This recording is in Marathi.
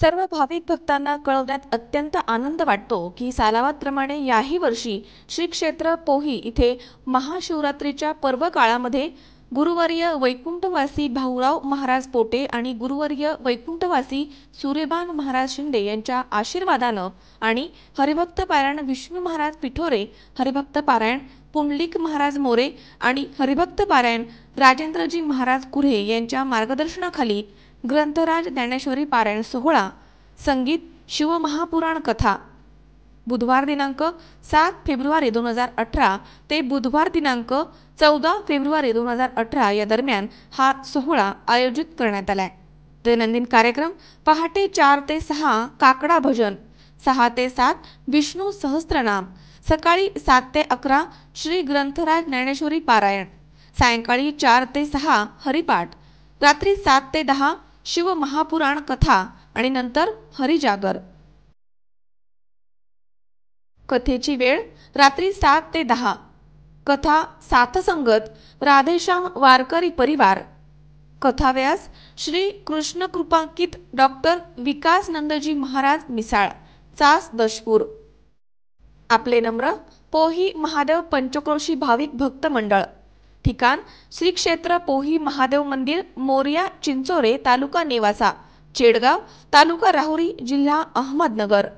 सर्व भाविक भक्तांना कळवण्यात अत्यंत आनंद वाटतो की सालावादप्रमाणे याही वर्षी श्री क्षेत्र पोही इथे महाशिवरात्रीच्या पर्व काळामध्ये गुरुवर्य वैकुंठवासी भाऊराव महाराज पोटे आणि गुरुवर्य वैकुंठवासी सूर्यभान महाराज शिंदे यांच्या आशीर्वादानं आणि हरिभक्त पारायण विष्णू महाराज पिठोरे, हरिभक्त पारायण पुंडलिक महाराज मोरे आणि हरिभक्त पारायण राजेंद्रजी महाराज कुऱ्हे यांच्या मार्गदर्शनाखाली ग्रंथराज ज्ञानेश्वरी पारायण सोहळा, संगीत, शिवमहापुराण कथा बुधवार दिनांक 7 फेब्रुवारी 2018 ते बुधवार दिनांक 14 फेब्रुवारी 2018 या दरम्यान हा सोहळा आयोजित करण्यात आलाय। दैनंदिन कार्यक्रम पहाटे 4 ते 6 काकडा भजन, 6 ते 7 विष्णू सहस्त्रनाम, सकाळी 7 ते 11 श्री ग्रंथराज ज्ञानेश्वरी पारायण, सायंकाळी 4 ते 6 हरिपाठ, रात्री 7 ते 10 शिव महापुराण कथा आणि नंतर हरिजागर। कथेची वेळ रात्री 7 ते 10। कथा साथसंगत राधेश्याम वारकरी परिवार। कथाव्यास श्री कृष्ण कृपांकित डॉक्टर विकास नंदजी महाराज मिसाळ, चास दशपूर। आपले नम्र पोही महादेव पंचक्रोशी भाविक भक्त मंडळ। ठिकाण श्री क्षेत्र पोही महादेव मंदिर, मोरिया चिंचोरे, तालुका नेवासा, चेडगाव, तालुका राहुरी, जिल्हा अहमदनगर।